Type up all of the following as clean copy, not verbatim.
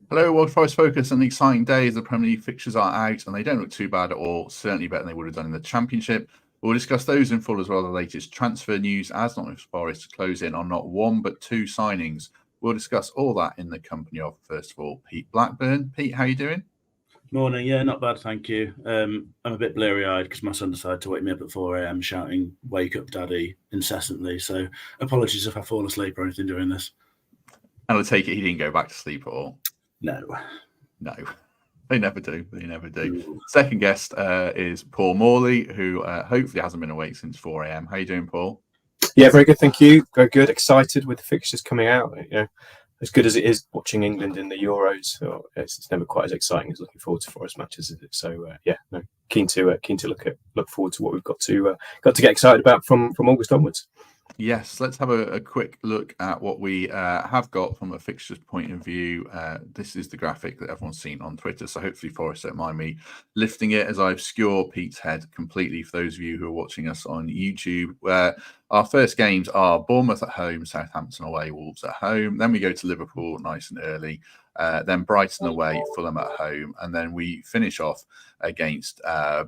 Hello, World Forest Focus. An exciting day as the Premier League fixtures are out and they don't look too bad at all. Certainly better than they would have done in the Championship. We'll discuss those in full as well, the latest transfer news as Nottingham Forest close in on not one but two signings. We'll discuss all that in the company of, first of all, Pete Blackburn. Pete, how are you doing? Morning, yeah, not bad, thank you. I'm a bit bleary-eyed because my son decided to wake me up at 4 a.m. shouting, "Wake up, Daddy," incessantly. So apologies if I fall asleep or anything during this. And I'll take it he didn't go back to sleep at all. No. They never do. Second guest is Paul Morley, who hopefully hasn't been awake since 4 a.m. How are you doing, Paul? Yeah, very good, thank you. Very good. Excited with the fixtures coming out. As good as it is watching England in the Euros, it's never quite as exciting as looking forward to Forest matches, is it? So keen to look forward to what we've got to get excited about from August onwards. Yes, let's have a quick look at what we have got from a fixtures point of view. This is the graphic that everyone's seen on Twitter, so hopefully Forest don't mind me lifting it as I obscure Pete's head completely for those of you who are watching us on YouTube. Our first games are Bournemouth at home, Southampton away, Wolves at home. Then we go to Liverpool nice and early. Then Brighton away, Fulham at home. And then we finish off against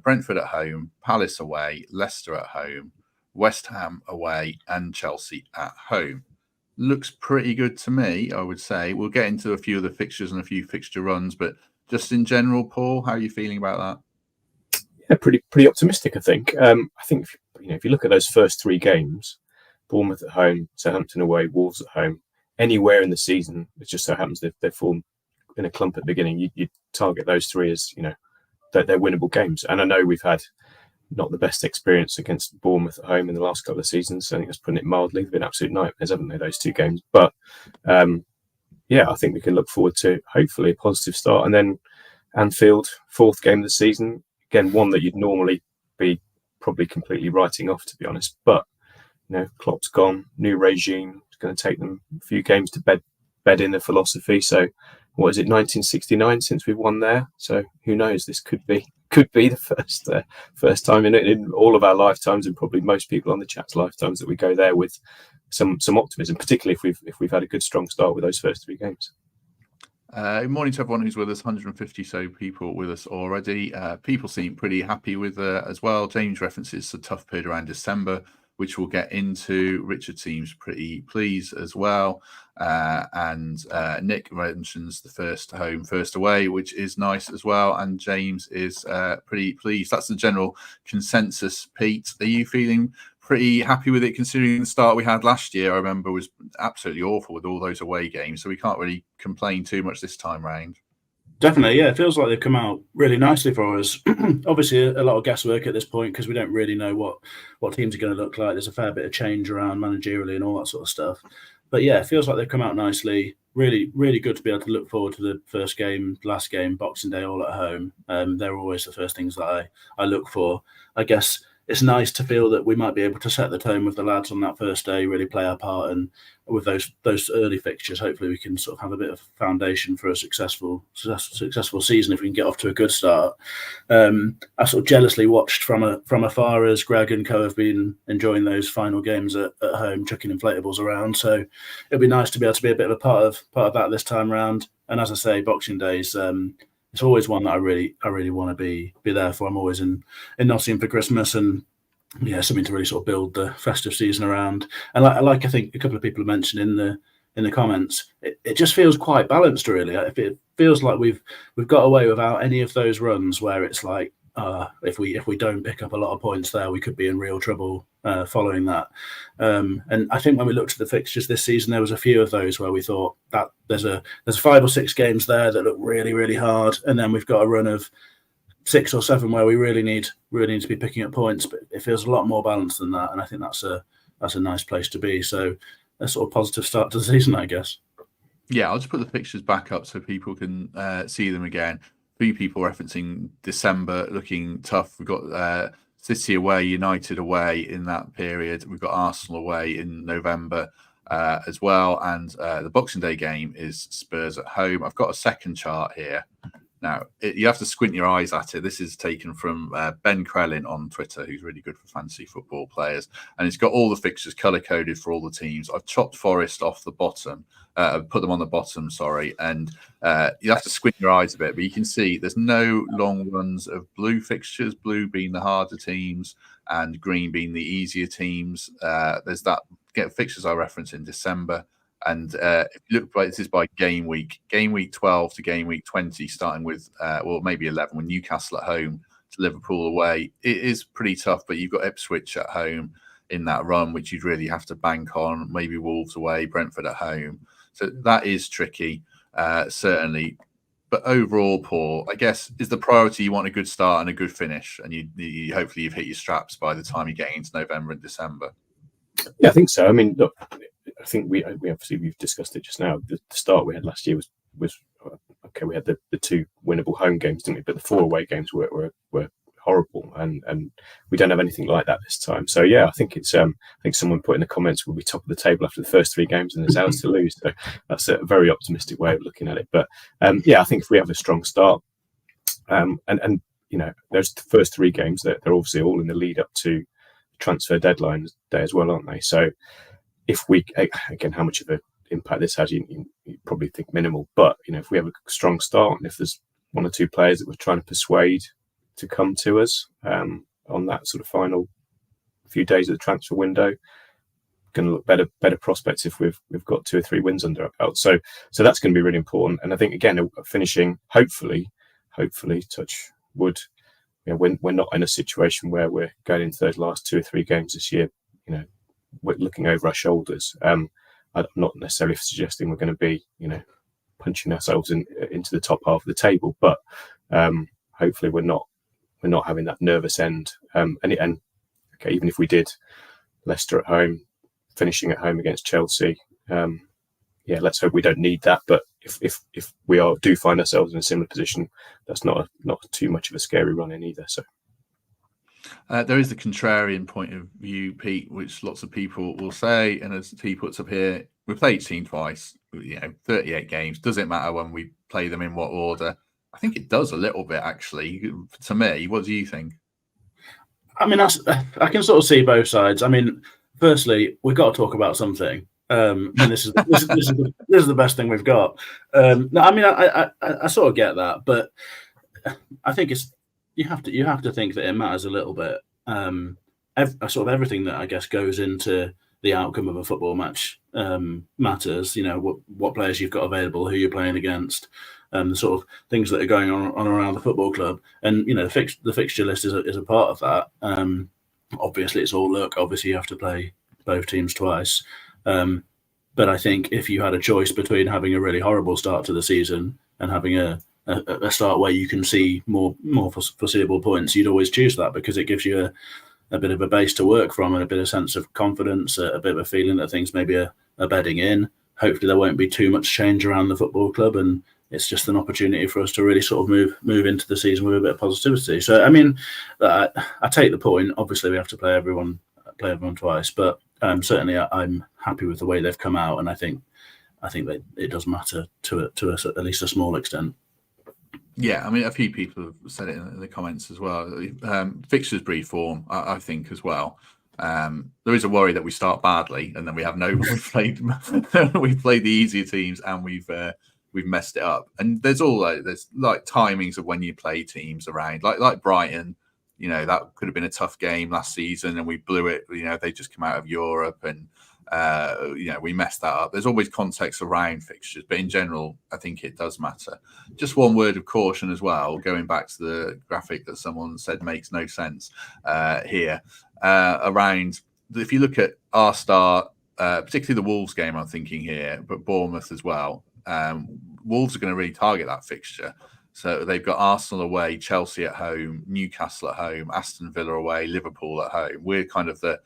Brentford at home, Palace away, Leicester at home, West Ham away, and Chelsea at home. Looks pretty good to me, I would say. We'll get into a few of the fixtures and a few fixture runs, but just in general, Paul, how are you feeling about that? Yeah, pretty optimistic, I think. I think if you look at those first three games, Bournemouth at home, Southampton away, Wolves at home, anywhere in the season, it just so happens they've formed in a clump at the beginning. You target those three as they're winnable games, and I know we've had not the best experience against Bournemouth at home in the last couple of seasons. I think that's putting it mildly. They've been absolute nightmares, haven't they, those two games? But I think we can look forward to hopefully a positive start. And then Anfield, fourth game of the season, again, one that you'd normally be probably completely writing off, to be honest. But Klopp's gone, new regime. It's going to take them a few games to bed in the philosophy. So what is it, 1969 since we've won there? So who knows? This could be the first time in all of our lifetimes, and probably most people on the chat's lifetimes, that we go there with some optimism, particularly if we've had a good strong start with those first three games. Good morning to everyone who's with us. 150 so people with us already. People seem pretty happy with as well. James references a tough period around December, which we'll get into. Richard seems pretty pleased as well. And Nick mentions the first home, first away, which is nice as well. And James is pretty pleased. That's the general consensus, Pete. Are you feeling pretty happy with it, considering the start we had last year, I remember, was absolutely awful with all those away games. So we can't really complain too much this time round. Definitely, yeah. It feels like they've come out really nicely for us. Obviously, a lot of guesswork at this point because we don't really know what teams are going to look like. There's a fair bit of change around managerially and all that sort of stuff. But yeah, it feels like they've come out nicely. Really, really good to be able to look forward to the first game, last game, Boxing Day, all at home. They're always the first things that I look for. I guess it's nice to feel that we might be able to set the tone with the lads on that first day, really play our part, and with those early fixtures, hopefully we can sort of have a bit of foundation for a successful season if we can get off to a good start. I sort of jealously watched from afar as Greg and co have been enjoying those final games at home, chucking inflatables around. So it'll be nice to be able to be a bit of a part of that this time round. And as I say, Boxing Days, it's always one that I really want to be there for. I'm always in Nottingham for Christmas, and yeah, something to really sort of build the festive season around. And like I think a couple of people have mentioned in the comments, it just feels quite balanced, really. It feels like we've got away without any of those runs where it's like, if we don't pick up a lot of points there, we could be in real trouble following that. And I think when we looked at the fixtures this season, there was a few of those where we thought that there's 5 or 6 games there that look really, really hard, and then we've got a run of 6 or 7 where we really need to be picking up points. But it feels a lot more balanced than that, and I think that's a nice place to be. So a sort of positive start to the season, I guess. Yeah, I'll just put the pictures back up so people can see them again. Few people referencing December looking tough. We've got City away, United away in that period. We've got Arsenal away in November as well. And the Boxing Day game is Spurs at home. I've got a second chart here Now, you have to squint your eyes at it. This is taken from Ben Krellin on Twitter, who's really good for fantasy football players. And it's got all the fixtures colour-coded for all the teams. I've chopped Forest off the bottom, put them on the bottom, sorry. And you have to squint your eyes a bit, but you can see there's no long runs of blue fixtures, blue being the harder teams and green being the easier teams. There's that fixtures I referenced in December. And if you look, this is by game week 12 to game week 20, starting with, maybe 11, with Newcastle at home to Liverpool away. It is pretty tough, but you've got Ipswich at home in that run, which you'd really have to bank on. Maybe Wolves away, Brentford at home. So that is tricky, certainly. But overall, Paul, I guess, is the priority you want a good start and a good finish, and you hopefully you've hit your straps by the time you get into November and December. Yeah, I think so. I mean, look, I think we obviously we've discussed it just now. The start we had last year was okay. We had the 2 winnable home games, didn't we? But the 4 away games were horrible, and we don't have anything like that this time. So yeah, I think it's I think someone put in the comments we'll be top of the table after the first 3 games and there's ours to lose. So that's a very optimistic way of looking at it. But yeah, I think if we have a strong start, and you know, those first 3 games, they're obviously all in the lead up to transfer deadline day as well, aren't they? So if we, again, how much of an impact this has, you probably think minimal. But you know, if we have a strong start, and if there's 1 or 2 players that we're trying to persuade to come to us on that sort of final few days of the transfer window, going to look better prospects if we've got 2 or 3 wins under our belt. So that's going to be really important. And I think again, finishing hopefully, touch wood, you know, we're not in a situation where we're going into those last 2 or 3 games this year, you know, we're looking over our shoulders. I'm not necessarily suggesting we're going to be, you know, punching ourselves into the top half of the table, but hopefully we're not having that nervous end. And okay, even if we did Leicester at home, finishing at home against Chelsea, yeah, let's hope we don't need that. But if we do find ourselves in a similar position, that's not too much of a scary run in either. So. There is the contrarian point of view, Pete, which lots of people will say, and as he puts up here, we played each team twice, 38 games. Does it matter when we play them in what order? I think it does a little bit, actually, to me. What do you think? I mean, I can sort of see both sides. I mean, firstly, we've got to talk about something. And this is the best thing we've got. No, I mean, I sort of get that, but I think you have to think that it matters a little bit. Sort of everything that I guess goes into the outcome of a football match matters. You know, what players you've got available, who you're playing against, the sort of things that are going on around the football club, and you know, the fixture list is a part of that. Obviously, it's all luck. Obviously, you have to play both teams twice. But I think if you had a choice between having a really horrible start to the season and having a start where you can see more foreseeable points, you'd always choose that, because it gives you a bit of a base to work from and a bit of sense of confidence, a bit of a feeling that things maybe are bedding in. Hopefully there won't be too much change around the football club, and it's just an opportunity for us to really sort of move into the season with a bit of positivity. So I mean, I take the point. Obviously we have to play everyone twice, but certainly I'm happy with the way they've come out, and I think that it does matter to us at least a small extent. Yeah, I mean, a few people have said it in the comments as well. Fixtures breed form, I think, as well. There is a worry that we start badly and then we have we've played the easier teams and we've messed it up. And there's timings of when you play teams around, like Brighton. You know, that could have been a tough game last season and we blew it. You know, they just come out of Europe and we messed that up. There's always context around fixtures, but in general, I think it does matter. Just one word of caution as well, going back to the graphic that someone said makes no sense here, around if you look at our start, particularly the Wolves game, I'm thinking here, but Bournemouth as well. Wolves are going to really target that fixture. So they've got Arsenal away, Chelsea at home, Newcastle at home, Aston Villa away, Liverpool at home. We're kind of the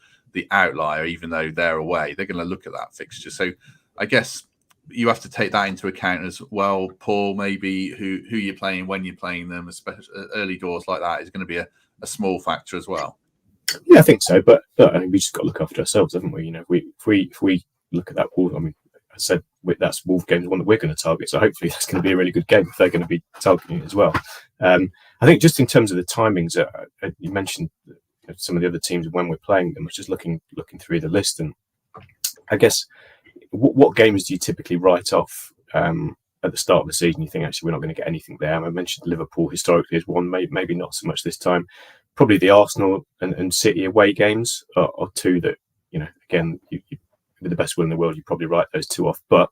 outlier, even though they're away. They're going to look at that fixture. So I guess you have to take that into account as well, Paul. Maybe who you're playing, when you're playing them, especially early doors like that, is going to be a small factor as well. Yeah, I think so. But I mean, we just got to look after ourselves, haven't we? You know, if we look at that Wolves, I mean, I said that's Wolves game is one that we're going to target. So hopefully that's going to be a really good game if they're going to be targeting it as well. I think just in terms of the timings, you mentioned some of the other teams when we're playing them. I was just looking through the list, and I guess what games do you typically write off at the start of the season? You think actually we're not going to get anything there. I mentioned Liverpool historically as one, maybe not so much this time. Probably the Arsenal and City away games are two that, again, you with the best will in the world, you probably write those two off. But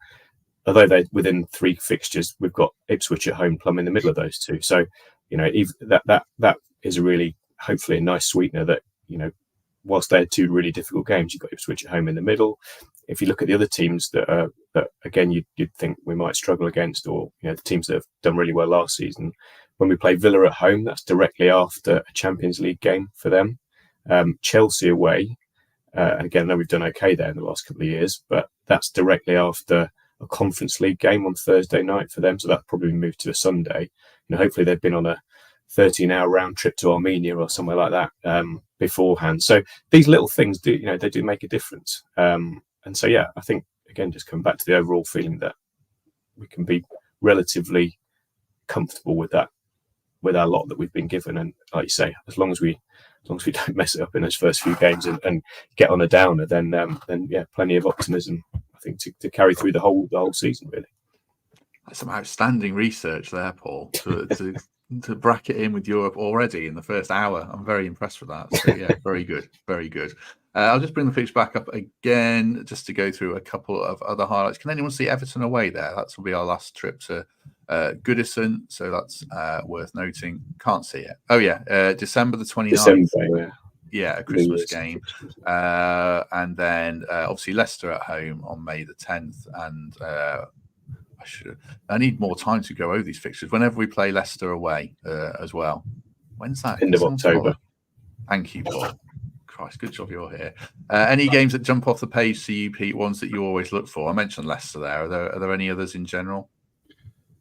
although they're within 3 fixtures, we've got Ipswich at home, plumb in the middle of those two. So, that is a really, hopefully, a nice sweetener that, whilst they're 2 really difficult games, you've got Ipswich at home in the middle. If you look at the other teams that again, you'd think we might struggle against, or, the teams that have done really well last season, when we play Villa at home, that's directly after a Champions League game for them. Chelsea away, and again, I know we've done okay there in the last couple of years, but that's directly after a Conference League game on Thursday night for them, so that probably moved to a Sunday. Hopefully they've been on a 13-hour round trip to Armenia or somewhere like that beforehand. So these little things do, they do make a difference. And so, yeah, I think, again, just come back to the overall feeling that we can be relatively comfortable with that, with our lot that we've been given. And like you say, as long as we don't mess it up in those first few games and get on a downer, then yeah, plenty of optimism, I think, to carry through the whole season, really. That's some outstanding research there, Paul, to bracket in with Europe already in the first hour. I'm very impressed with that. So, yeah, very good, very good. I'll just bring the fixture back up again just to go through a couple of other highlights. Can anyone see Everton away there? That will be our last trip to Goodison, so that's worth noting. Can't see it. Oh, yeah, December the 29th. December, yeah, a Christmas game. And then, obviously, Leicester at home on May the 10th. And I need more time to go over these fixtures. Whenever we play Leicester away as well. When's that? End of October. Thank you, Paul. Christ, good job you're here. Any games that jump off the page to you, Pete, ones that you always look for? I mentioned Leicester there. Are there any others in general?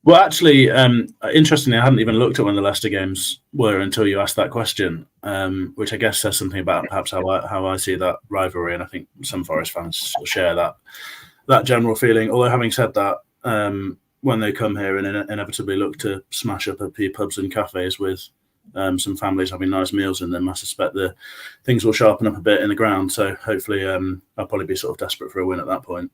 Well, actually, interestingly, I hadn't even looked at when the Leicester games were until you asked that question, which I guess says something about perhaps how I see that rivalry, and I think some Forest fans will share that general feeling. Although, having said that, when they come here and inevitably look to smash up a few pubs and cafes with some families having nice meals in them, I suspect the things will sharpen up a bit in the ground. So hopefully I'll probably be sort of desperate for a win at that point.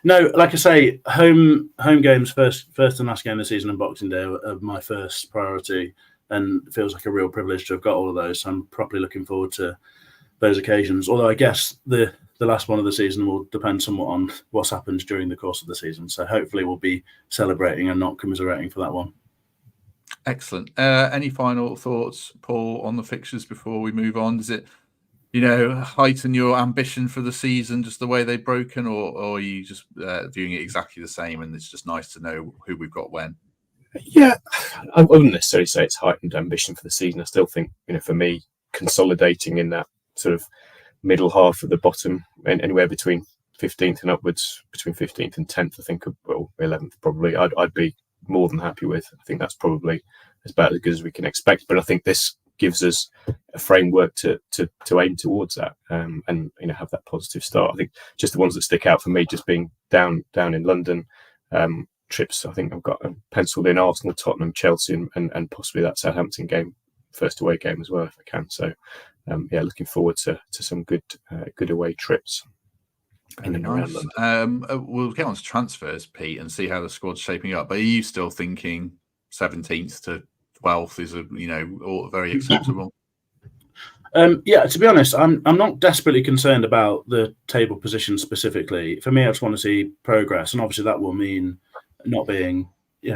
No, like I say, home games, first and last game of the season and Boxing Day are my first priority, and it feels like a real privilege to have got all of those. So I'm properly looking forward to those occasions. Although I guess the last one of the season will depend somewhat on what's happened during the course of the season. So hopefully we'll be celebrating and not commiserating for that one. Excellent. Any final thoughts, Paul, on the fixtures before we move on? Does it, heighten your ambition for the season, just the way they've broken, or are you just viewing it exactly the same and it's just nice to know who we've got when? Yeah, I wouldn't necessarily say it's heightened ambition for the season. I still think, for me, consolidating in that sort of middle half of the bottom, and anywhere between 15th and upwards, between 15th and 10th, I think, well, 11th probably, I'd be more than happy with. I think that's probably about as good as we can expect. But I think this gives us a framework to aim towards that, and have that positive start. I think just the ones that stick out for me, just being down in London, trips. I think I've got penciled in Arsenal, Tottenham, Chelsea, and possibly that Southampton game, first away game as well if I can. So yeah, looking forward to some good away trips. Very nice. We'll get on to transfers, Pete, and see how the squad's shaping up. But are you still thinking 17th to 12th is all very acceptable? Yeah, to be honest, I'm not desperately concerned about the table position specifically. For me, I just want to see progress, and obviously that will mean not being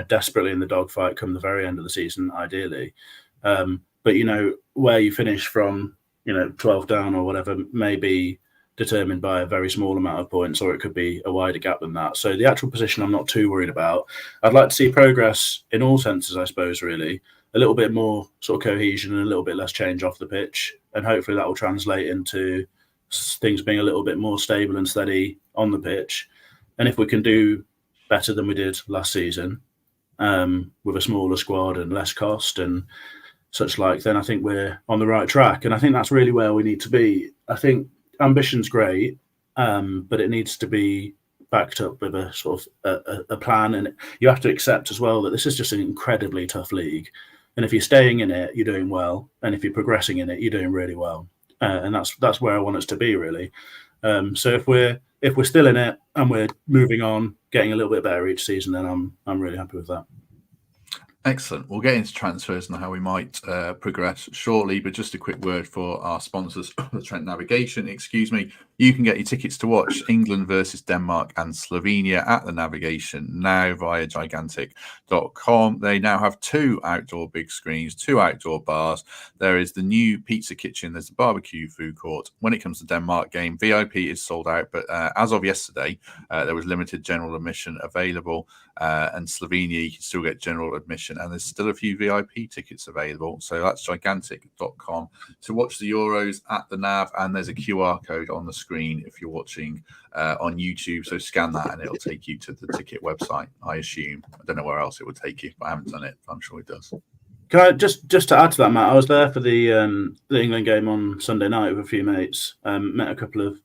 desperately in the dogfight come the very end of the season, ideally. But where you finish from 12 down or whatever may be determined by a very small amount of points, or it could be a wider gap than that. So the actual position I'm not too worried about. I'd like to see progress in all senses, I suppose, really. A little bit more sort of cohesion and a little bit less change off the pitch. And hopefully that will translate into things being a little bit more stable and steady on the pitch. And if we can do better than we did last season, with a smaller squad and less cost and such like, then I think we're on the right track. And I think that's really where we need to be. I think ambition's great, but it needs to be backed up with a sort of a plan. And you have to accept as well that this is just an incredibly tough league. And if you're staying in it, you're doing well. And if you're progressing in it, you're doing really well. And that's where I want us to be, really. So if we're still in it and we're moving on, getting a little bit better each season, then I'm really happy with that. Excellent. We'll get into transfers and how we might progress shortly, but just a quick word for our sponsors, the Trent Navigation, excuse me. You can get your tickets to watch England versus Denmark and Slovenia at the Navigation now via gigantic.com. They now have 2 outdoor big screens, 2 outdoor bars. There is the new pizza kitchen. There's the barbecue food court. When it comes to Denmark game, VIP is sold out, but as of yesterday, there was limited general admission available. And Slovenia, you can still get general admission, and there's still a few VIP tickets available. So that's gigantic.com to watch the Euros at the Nav, and there's a QR code on the screen if you're watching on YouTube. So scan that and it'll take you to the ticket website, I assume. I don't know where else it would take you, but I haven't done it. I'm sure it does. Can I just to add to that, Matt? I was there for the England game on Sunday night with a few mates. Met a couple of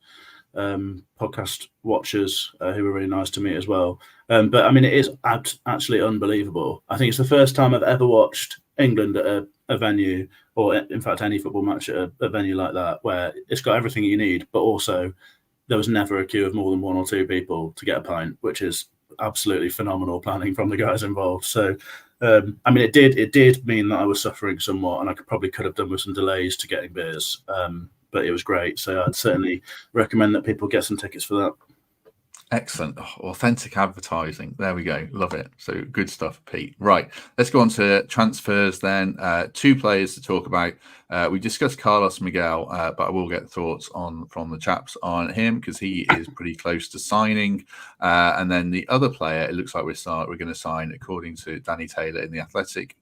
podcast watchers who were really nice to meet as well. But I mean, it is actually unbelievable. I think it's the first time I've ever watched England at a venue, or in fact any football match at a venue like that, where it's got everything you need, but also there was never a queue of more than 1 or 2 people to get a pint, which is absolutely phenomenal planning from the guys involved. So I mean, it did mean that I was suffering somewhat, and I could have done with some delays to getting beers. But it was great. So I'd certainly recommend that people get some tickets for that. Excellent. Authentic advertising. There we go. Love it. So good stuff, Pete. Right. Let's go on to transfers then. 2 players to talk about. We discussed Carlos Miguel, but I will get thoughts from the chaps on him because he is pretty close to signing. And then the other player, it looks like we're going to sign, according to Danny Taylor in The Athletic,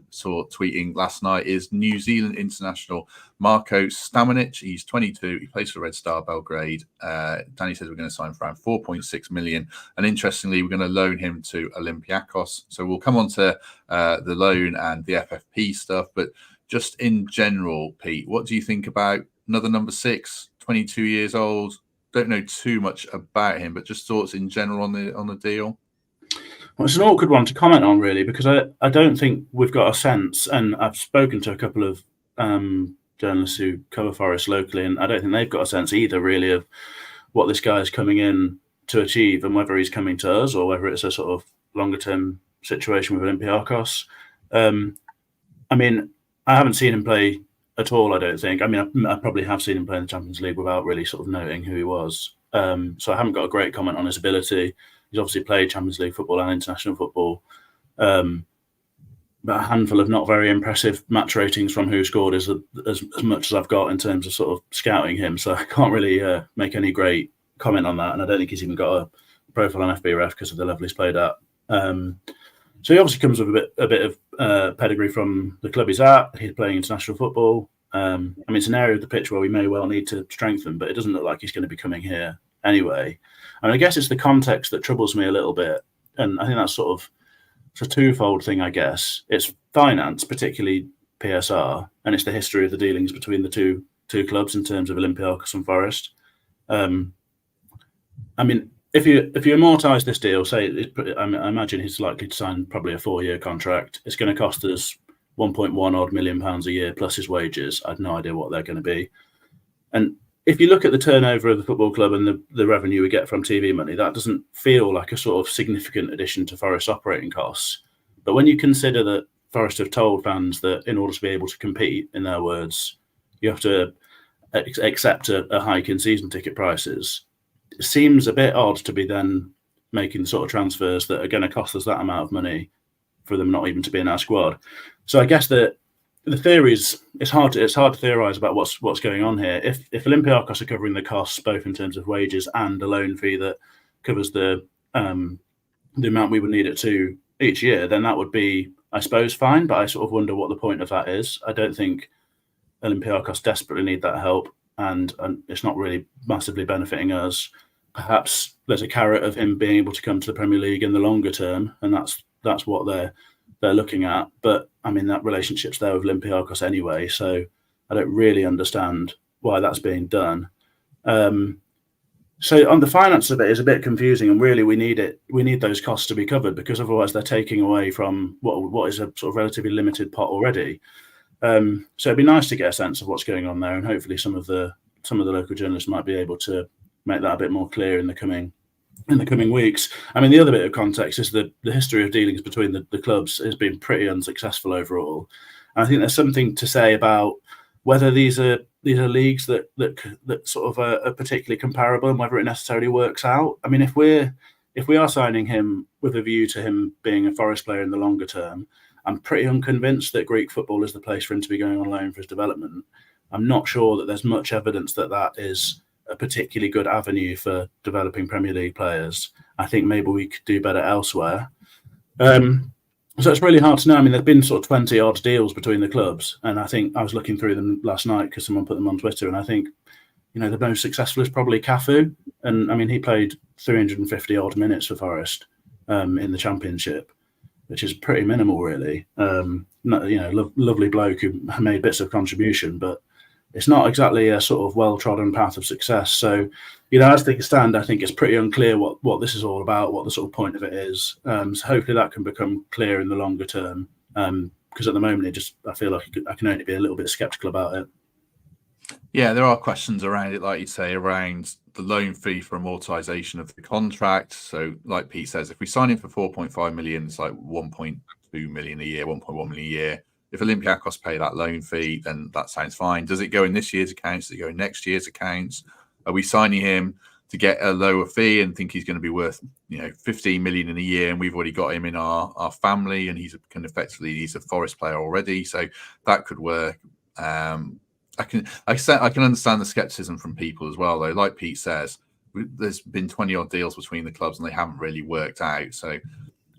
saw tweeting last night, is New Zealand international Marko Stamenic. He's 22. He plays for Red Star Belgrade. Danny says we're going to sign for around 4.6 million. And interestingly, we're going to loan him to Olympiacos. So we'll come on to the loan and the FFP stuff. But just in general, Pete, what do you think about another number 6, 22 years old? Don't know too much about him, but just thoughts in general on the deal. Well, it's an awkward one to comment on, really, because I don't think we've got a sense, and I've spoken to a couple of journalists who cover Forest locally, and I don't think they've got a sense either, really, of what this guy is coming in to achieve and whether he's coming to us or whether it's a sort of longer-term situation with Olympiacos. I mean, I haven't seen him play at all, I don't think. I mean, I probably have seen him play in the Champions League without really sort of noting who he was. So I haven't got a great comment on his ability. He's obviously played Champions League football and international football. But a handful of not very impressive match ratings from Who Scored is as much as I've got in terms of sort of scouting him. So I can't really make any great comment on that. And I don't think he's even got a profile on FBref because of the level he's played at. So he obviously comes with a bit of pedigree from the club he's at. He's playing international football. I mean, it's an area of the pitch where we may well need to strengthen, but it doesn't look like he's going to be coming here anyway. And I guess it's the context that troubles me a little bit. And I think that's sort of it's a twofold thing, I guess. It's finance, particularly PSR, and it's the history of the dealings between the two clubs in terms of Olympiacos and Forest. I mean, if you amortise this deal, say, I imagine he's likely to sign probably a 4-year contract. It's going to cost us £1.1 odd million a year plus his wages. I have no idea what they're going to be. And if you look at the turnover of the football club and the revenue we get from TV money, that doesn't feel like a sort of significant addition to Forest's operating costs. But when you consider that Forest have told fans that in order to be able to compete, in their words, you have to accept a hike in season ticket prices, it seems a bit odd to be then making the sort of transfers that are going to cost us that amount of money for them not even to be in our squad. So I guess that the theories, it's hard to theorise about what's going on here. If Olympiacos are covering the costs both in terms of wages and a loan fee that covers the amount we would need it to each year, then that would be, I suppose, fine. But I sort of wonder what the point of that is. I don't think Olympiacos desperately need that help, and it's not really massively benefiting us. Perhaps there's a carrot of him being able to come to the Premier League in the longer term, and that's what they're looking at. But I mean, that relationship's there with Olympiacos anyway, so I don't really understand why that's being done. So on the finance of it is a bit confusing, and really we need it. We need those costs to be covered, because otherwise they're taking away from what is a sort of relatively limited pot already. So it'd be nice to get a sense of what's going on there, and hopefully some of the local journalists might be able to make that a bit more clear in the coming weeks. I mean, the other bit of context is the history of dealings between the clubs has been pretty unsuccessful overall. And I think there's something to say about whether these are leagues that sort of are particularly comparable, and whether it necessarily works out. I mean, if we are signing him with a view to him being a Forest player in the longer term, I'm pretty unconvinced that Greek football is the place for him to be going on loan for his development. I'm not sure that there's much evidence that is a particularly good avenue for developing Premier League players. I think maybe we could do better elsewhere. So it's really hard to know. I mean, there've been sort of 20 odd deals between the clubs, and I think I was looking through them last night because someone put them on Twitter, and I think, the most successful is probably Cafu, and I mean, he played 350 odd minutes for Forest in the Championship, which is pretty minimal, really. Lovely bloke who made bits of contribution, but it's not exactly a sort of well-trodden path of success. So, as things stand, I think it's pretty unclear what this is all about, what the sort of point of it is. So hopefully that can become clear in the longer term. Because at the moment, I feel like I can only be a little bit sceptical about it. Yeah, there are questions around it, like you say, around the loan fee for amortization of the contract. So, like Pete says, if we sign him for 4.5 million, it's like 1.2 million a year, 1.1 million a year. If Olympiacos pay that loan fee, then that sounds fine. Does it go in this year's accounts? Does it go in next year's accounts? Are we signing him to get a lower fee and think he's going to be worth 15 million in a year, and we've already got him in our family, and he's a Forest player already, so that could work. I can understand the skepticism from people as well, though. Like Pete says, there's been 20 odd deals between the clubs and they haven't really worked out. So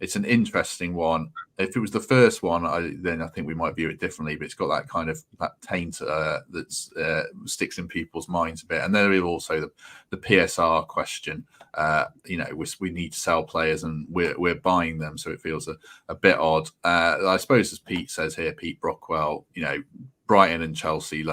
it's an interesting one. If it was the first one, then I think we might view it differently. But it's got that kind of that taint that sticks in people's minds a bit. And there is also the PSR question. We need to sell players and we're buying them, so it feels a bit odd. I suppose, as Pete says here, Pete Brockwell, Brighton and Chelsea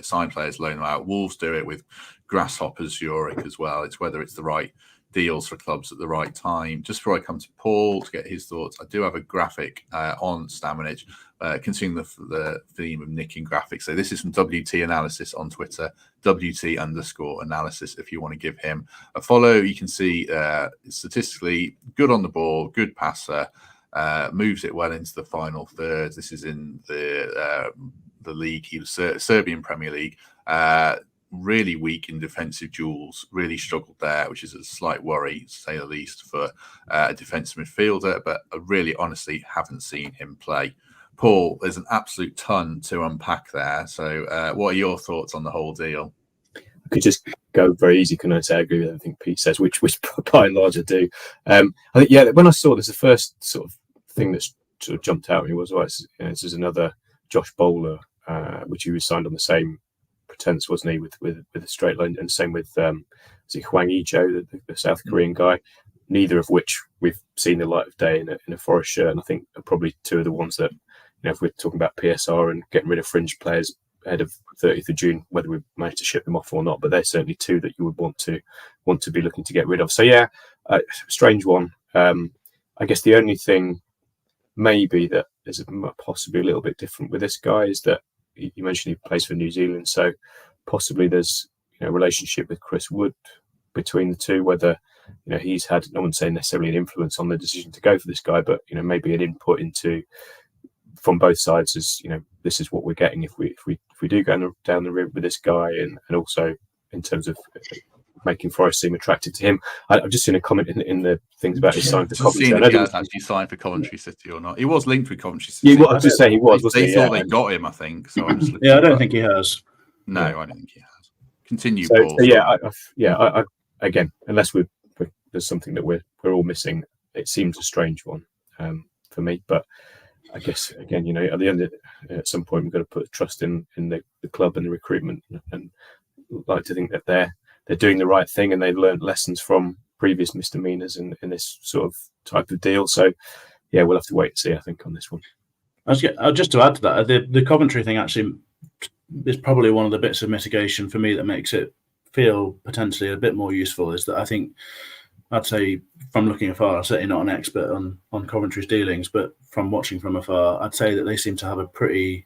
sign players, loan them out. Wolves do it with Grasshoppers, Zurich as well. It's whether it's the right deals for clubs at the right time. Just before I come to Paul to get his thoughts, I do have a graphic on Stamenic, continuing the theme of nicking graphics. So this is from WT Analysis on Twitter, WT_analysis. If you want to give him a follow, you can see statistically good on the ball, good passer, moves it well into the final third. This is in the league. He was Serbian Premier League. Really weak in defensive duels, really struggled there, which is a slight worry, to say the least, for a defensive midfielder. But I really honestly haven't seen him play. Paul, there's an absolute ton to unpack there. So what are your thoughts on the whole deal? I could just go very easy, can I say? I agree with everything Pete says, which by and large I do. I think, when I saw this, the first sort of thing that sort of jumped out at me was, this is another Josh Bowler, which he was signed on the same pretense, wasn't he, with a straight line, and same with is it Hwang Ee-jo, the South Korean guy, neither of which we've seen the light of day in a Forest shirt. And I think are probably two of the ones that, if we're talking about PSR and getting rid of fringe players ahead of 30th of June, whether we manage to ship them off or not, but they're certainly two that you would want to be looking to get rid of. So strange one. I guess the only thing maybe that is possibly a little bit different with this guy is that you mentioned he plays for New Zealand, so possibly there's a relationship with Chris Wood between the two, whether he's had, I wouldn't say necessarily an influence on the decision to go for this guy, but maybe an input into from both sides, as this is what we're getting if we do go down the route with this guy, and also in terms of making Forest seem attractive to him. I've just seen a comment in the things about his sign for Coventry. I know he has actually signed for Coventry City or not. He was linked with Coventry City. I was just saying he was. They thought they got him, I think. So I'm just I don't think he has. No, I don't think he has. Continue, so, Paul. I again, unless there's something that we're all missing, it seems a strange one for me. But I guess again, at the end, at some point, we've got to put trust in the club and the recruitment, and like to think that they're doing the right thing and they've learned lessons from previous misdemeanors in this sort of type of deal. So, we'll have to wait and see, I think, on this one. Just to add to that, the Coventry thing actually is probably one of the bits of mitigation for me that makes it feel potentially a bit more useful is that I think I'd say from looking afar, I'm certainly not an expert on Coventry's dealings, but from watching from afar, I'd say that they seem to have a pretty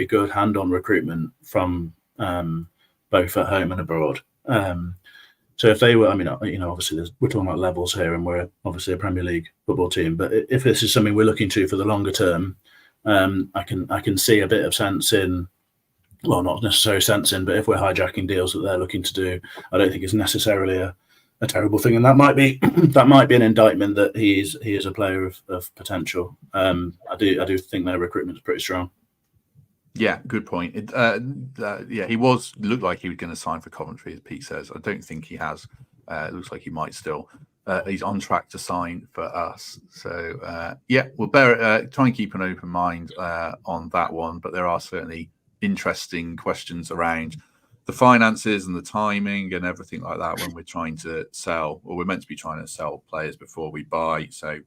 good hand on recruitment from both at home and abroad. So if they were, I mean, obviously we're talking about levels here, and we're obviously a Premier League football team. But if this is something we're looking to for the longer term, I can see a bit of sense in. Well, not necessarily sense in, but if we're hijacking deals that they're looking to do, I don't think it's necessarily a terrible thing, and that might be an indictment that he is a player of potential. I do think their recruitment is pretty strong. Yeah, good point. He looked like he was going to sign for Coventry, as Pete says. I don't think he has. It looks like he might still. He's on track to sign for us. So we'll try and keep an open mind on that one. But there are certainly interesting questions around the finances and the timing and everything like that when we're trying to sell, or we're meant to be trying to sell players before we buy. So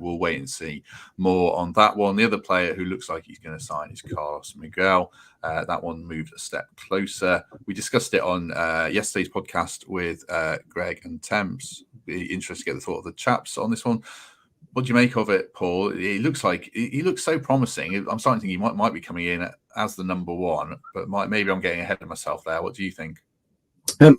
we'll wait and see more on that one. The other player who looks like he's going to sign is Carlos Miguel. That one moved a step closer. We discussed it on yesterday's podcast with Greg and Thames. Be interested to get the thought of the chaps on this one. What do you make of it, Paul? He looks so promising. I'm starting to think he might be coming in as the number one, but maybe I'm getting ahead of myself there. What do you think? I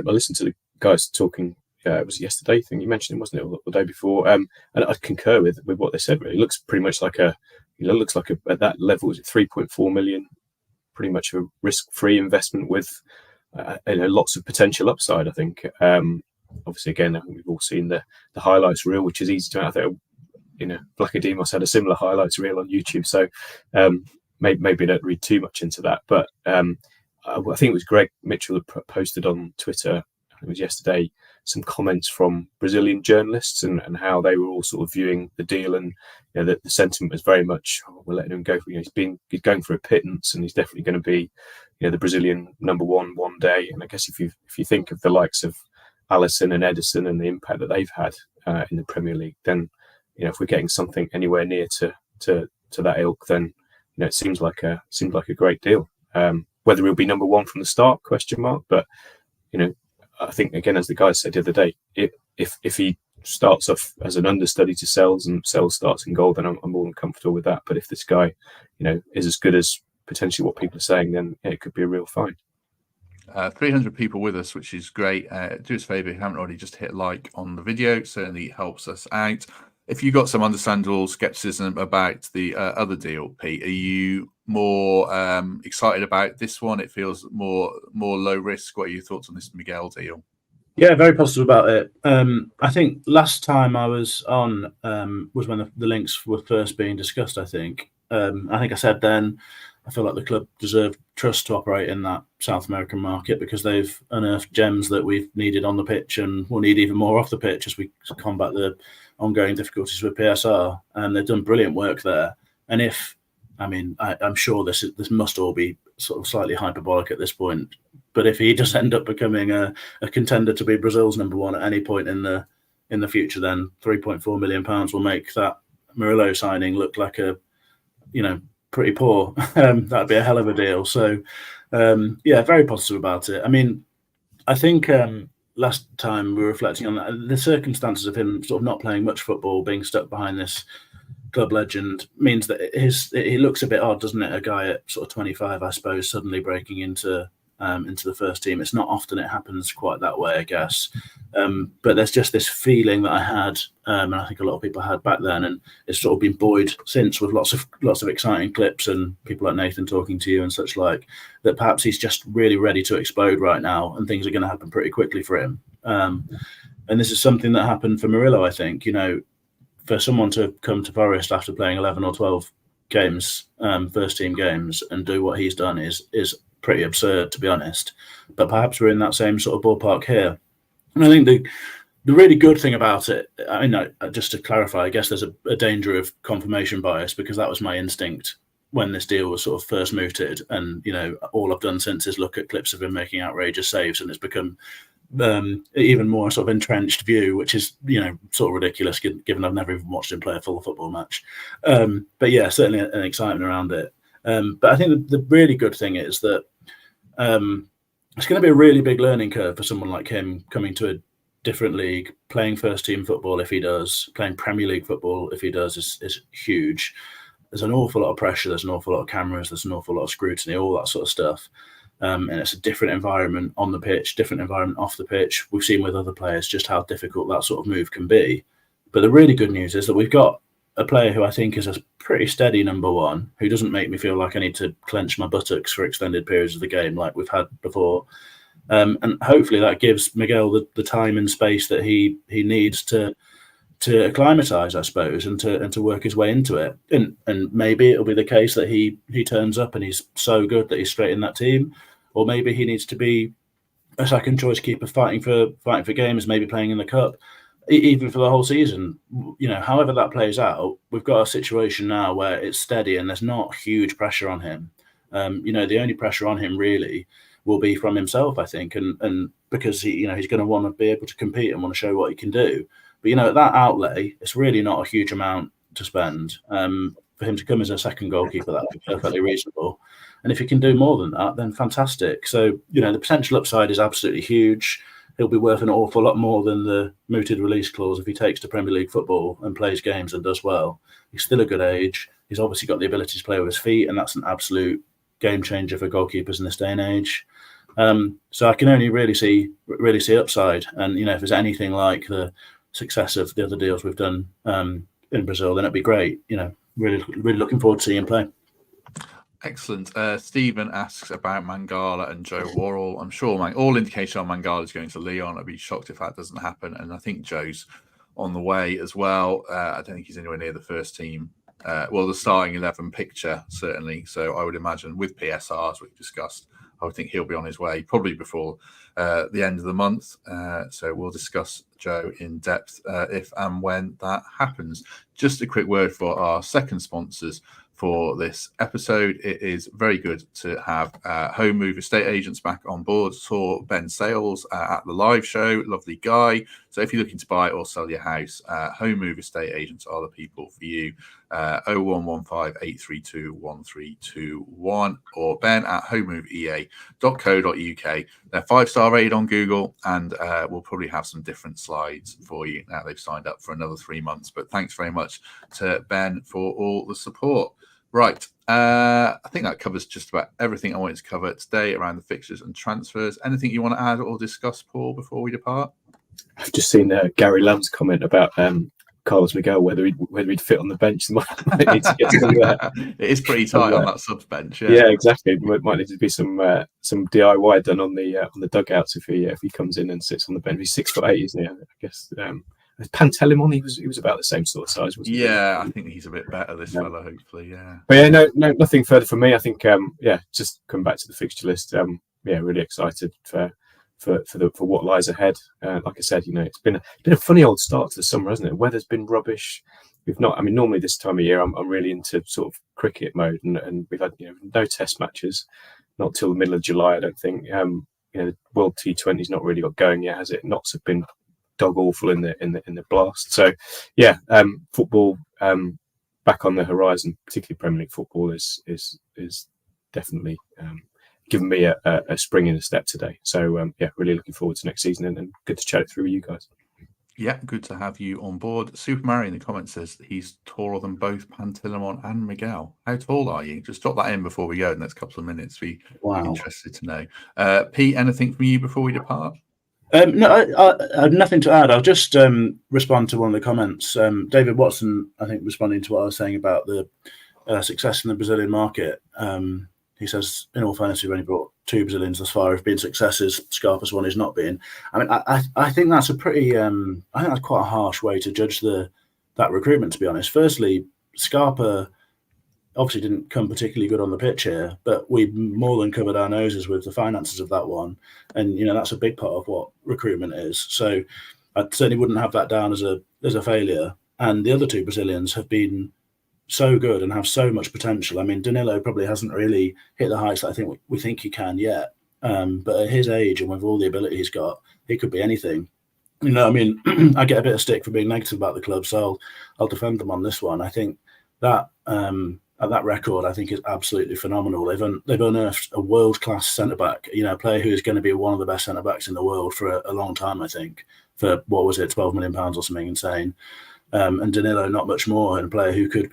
listened to the guys talking. It was yesterday. I think you mentioned it, wasn't it, or the day before? And I concur with what they said. Really, it looks pretty much like at that level, is it 3.4 million? Pretty much a risk-free investment with lots of potential upside. I think. Obviously, again, I think we've all seen the highlights reel, which is easy to. I think, Blackademos had a similar highlights reel on YouTube, so maybe don't read too much into that. But I think it was Greg Mitchell that posted on Twitter. It was yesterday, some comments from Brazilian journalists and how they were all sort of viewing the deal, and the sentiment was very much, we're letting him go. He's going for a pittance, and he's definitely going to be the Brazilian number one day. And I guess if you think of the likes of Alisson and Edison and the impact that they've had in the Premier League, then if we're getting something anywhere near to that ilk, then it seems like a great deal. Whether he'll be number one from the start, ? But I think, again, as the guys said the other day, if he starts off as an understudy to Sells and Sells starts in goal, then I'm more than comfortable with that. But if this guy is as good as potentially what people are saying, then it could be a real find. 300 people with us, which is great. Do us a favour, if you haven't already, just hit like on the video. It certainly helps us out. If you've got some understandable skepticism about the other deal, Pete, are you more excited about this one? It feels more low risk. What are your thoughts on this Miguel deal? Yeah, very positive about it. I think last time I was on was when the links were first being discussed, I think. I said then, I feel like the club deserved trust to operate in that South American market because they've unearthed gems that we've needed on the pitch and will need even more off the pitch as we combat the ongoing difficulties with PSR. And they've done brilliant work there. And I'm sure this must all be sort of slightly hyperbolic at this point, but if he does end up becoming a contender to be Brazil's number one at any point in the future, then £3.4 million will make that Murillo signing look like pretty poor. That'd be a hell of a deal. So, very positive about it. I mean, I think last time we were reflecting on that, the circumstances of him sort of not playing much football, being stuck behind this club legend, means that he looks a bit odd, doesn't it? A guy at sort of 25, I suppose, suddenly breaking into the first team. It's not often it happens quite that way, I guess. But there's just this feeling that I had, and I think a lot of people had back then, and it's sort of been buoyed since with lots of exciting clips and people like Nathan talking to you and such like, that perhaps he's just really ready to explode right now, and things are going to happen pretty quickly for him. And this is something that happened for Murillo, I think. For someone to come to Forest after playing 11 or 12 games, first team games, and do what he's done is pretty absurd, to be honest. But perhaps we're in that same sort of ballpark here. And I think the really good thing about it, just to clarify, I guess there's a danger of confirmation bias, because that was my instinct when this deal was sort of first mooted. And, all I've done since is look at clips of him making outrageous saves, and it's become even more sort of entrenched view, which is sort of ridiculous given I've never even watched him play a full football match. But yeah, certainly an excitement around it. But I think the really good thing is that it's going to be a really big learning curve for someone like him coming to a different league, playing first team football if he does, playing Premier League football if he does is huge. There's an awful lot of pressure, there's an awful lot of cameras, there's an awful lot of scrutiny, all that sort of stuff. And it's a different environment on the pitch, different environment off the pitch. We've seen with other players just how difficult that sort of move can be. But the really good news is that we've got a player who I think is a pretty steady number one, who doesn't make me feel like I need to clench my buttocks for extended periods of the game like we've had before. And hopefully that gives Miguel the time and space that he needs to acclimatise, I suppose, and to work his way into it. And maybe it'll be the case that he turns up and he's so good that he's straight in that team, or maybe he needs to be a second choice keeper fighting for games, maybe playing in the cup, even for the whole season. However that plays out, we've got a situation now where it's steady and there's not huge pressure on him. The only pressure on him really will be from himself, I think, and because he's going to want to be able to compete and want to show what he can do. But at that outlay, it's really not a huge amount to spend. For him to come as a second goalkeeper, that would be perfectly reasonable. And if he can do more than that, then fantastic. So the potential upside is absolutely huge. He'll be worth an awful lot more than the mooted release clause if he takes to Premier League football and plays games and does well. He's still a good age. He's obviously got the ability to play with his feet, and that's an absolute game changer for goalkeepers in this day and age. So I can only really see upside. And if there's anything like the success of the other deals we've done in Brazil, then it'd be great. Really looking forward to seeing him play. Excellent. Stephen asks about Mangala and Joe Worrell. I'm sure all indication on Mangala is going to Lyon. I'd be shocked if that doesn't happen. And I think Joe's on the way as well. I don't think he's anywhere near the first team. The starting 11 picture, certainly. So I would imagine with PSR, as we've discussed, I would think he'll be on his way probably before the end of the month. So we'll discuss Joe in depth if and when that happens. Just a quick word for our second sponsors for this episode. It is very good to have Home Move estate agents back on board. Saw Ben Sales at the live show, lovely guy. So if you're looking to buy or sell your house, Home Move estate agents are the people for you. 0115 832 1321 or Ben at homemoveea.co.uk. They're 5-star rated on Google, and we'll probably have some different slides for you now they've signed up for another 3 months. But thanks very much to Ben for all the support. Right. I think that covers just about everything I wanted to cover today around the fixtures and transfers. Anything you want to add or discuss, Paul, before we depart? I've just seen Gary Lamb's comment about Carlos Miguel, whether he'd fit on the bench. It is pretty tight on that subs bench. Yeah, exactly. It might need to be some DIY done on the dugouts if he comes in and sits on the bench. He's 6'8", isn't he? I guess. Pantelimon, he was about the same sort of size, wasn't he? Yeah, I think he's a bit better, this fella, hopefully, yeah. But yeah, no, nothing further from me. I think, just come back to the fixture list. Really excited for what lies ahead. Like I said, it's been a funny old start to the summer, hasn't it? Weather's been rubbish. Normally this time of year, I'm really into sort of cricket mode, and we've had no test matches, not till the middle of July, I don't think. The World T20 's not really got going yet, has it? Knots have been dog awful in the blast. So football back on the horizon, particularly Premier League football, is definitely given me a spring in a step today. So really looking forward to next season, and good to chat it through with you guys. Yeah, good to have you on board. Super Mario in the comments says he's taller than both Pantilimon and Miguel. How tall are you? Just drop that in before we go in the next couple of minutes. We're interested to know. Pete, anything from you before we depart? No, I have nothing to add. I'll just respond to one of the comments. David Watson, I think, responding to what I was saying about the success in the Brazilian market. He says, in all fairness, we've only brought 2 Brazilians thus far who've been successes. Scarpa's one is not being. I think that's that's quite a harsh way to judge that recruitment, to be honest. Firstly, Scarpa obviously didn't come particularly good on the pitch here, but we more than covered our noses with the finances of that one. And, that's a big part of what recruitment is. So I certainly wouldn't have that down as a failure. And the other 2 Brazilians have been so good and have so much potential. Danilo probably hasn't really hit the heights that I think we think he can yet. But at his age and with all the ability he's got, he could be anything. I get a bit of stick for being negative about the club, so I'll defend them on this one. I think that that record, I think, is absolutely phenomenal. They've unearthed a world-class centre-back, a player who is going to be one of the best centre-backs in the world for a long time, I think, for, what was it, £12 million or something insane. And Danilo, not much more, and a player who could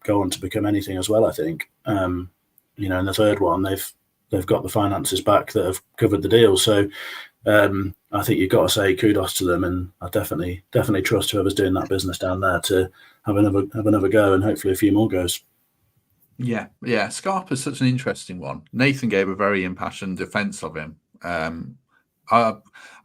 go on to become anything as well, I think. And the third one, they've got the finances back that have covered the deal. So I think you've got to say kudos to them, and I definitely trust whoever's doing that business down there to have another go, and hopefully a few more goes. Yeah. Scarpa's such an interesting one. Nathan gave a very impassioned defence of him. I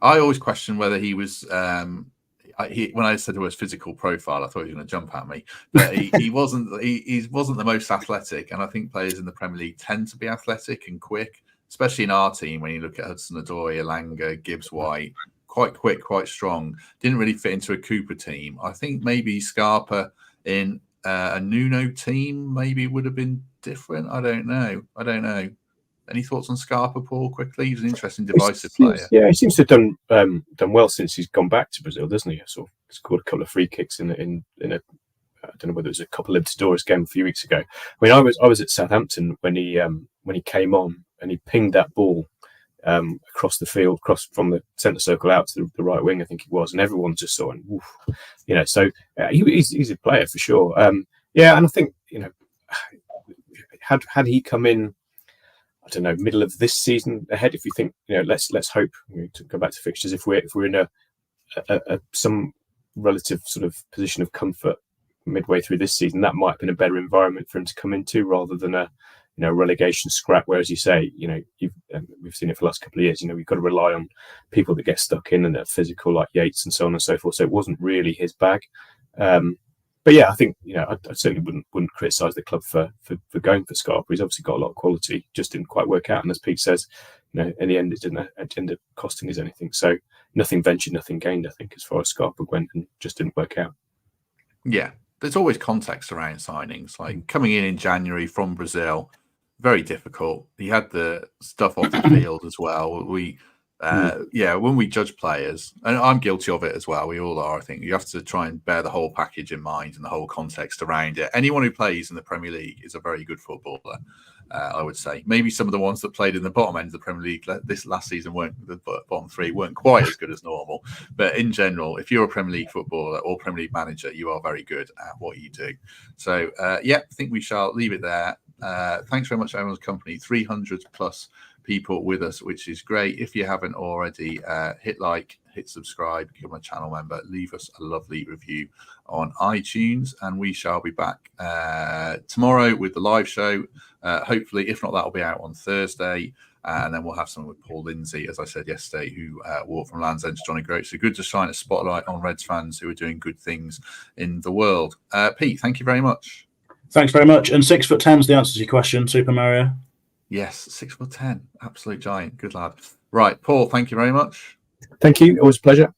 always question whether he was. When I said it was physical profile, I thought he was going to jump at me, but he wasn't. He wasn't the most athletic, and I think players in the Premier League tend to be athletic and quick, especially in our team. When you look at Hudson-Odoi, Elanga, Gibbs-White, quite quick, quite strong. Didn't really fit into a Cooper team. I think maybe Scarpa in a Nuno team maybe would have been different. I don't know. Any thoughts on Scarpa, Paul? Quickly, he's an interesting, divisive player. Yeah, he seems to have done well since he's gone back to Brazil, doesn't he? So he's scored a couple of free kicks in a I don't know whether it was a Copa Libertadores game a few weeks ago. I mean, I was at Southampton when he came on and he pinged that ball across the field, from the centre circle out to the right wing, I think it was, and everyone just saw him. Oof. So he's a player for sure. And I think had he come in, I don't know, middle of this season ahead. If you think, let's hope, to go back to fixtures, if we're in a some relative sort of position of comfort midway through this season, that might have been a better environment for him to come into rather than a relegation scrap. Where, as you say, we've seen it for the last couple of years. We've got to rely on people that get stuck in and are physical, like Yates and so on and so forth. So it wasn't really his bag. But yeah, I think I certainly wouldn't criticise the club for going for Scarpa. He's obviously got a lot of quality, just didn't quite work out. And as Pete says, in the end, it didn't end up costing us anything. So nothing ventured, nothing gained, I think, as far as Scarpa went, and just didn't work out. Yeah, there's always context around signings. Like coming in January from Brazil, very difficult. He had the stuff off the field as well. When we judge players, and I'm guilty of it as well, we all are, I think, you have to try and bear the whole package in mind and the whole context around it. Anyone who plays in the Premier League is a very good footballer, I would say. Maybe some of the ones that played in the bottom end of the Premier League this last season the bottom three weren't quite as good as normal. But in general, if you're a Premier League footballer or Premier League manager, you are very good at what you do. So, I think we shall leave it there. Thanks very much for everyone's company. 300 plus people with us, which is great. If you haven't already, hit like, hit subscribe, become a channel member, leave us a lovely review on iTunes, and we shall be back tomorrow with the live show. Hopefully, if not, that'll be out on Thursday, and then we'll have some with Paul Lindsay, as I said yesterday, who walked from Land's End to Johnny Groat. So good to shine a spotlight on Reds fans who are doing good things in the world. Pete, thank you very much. Thanks very much. And 6'10" is the answer to your question, Super Mario. Yes, 6'10", absolute giant. Good lad. Right, Paul, thank you very much. Thank you. Always a pleasure.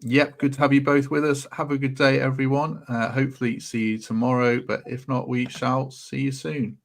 Yep, good to have you both with us. Have a good day, everyone. Hopefully see you tomorrow, but if not, we shall see you soon.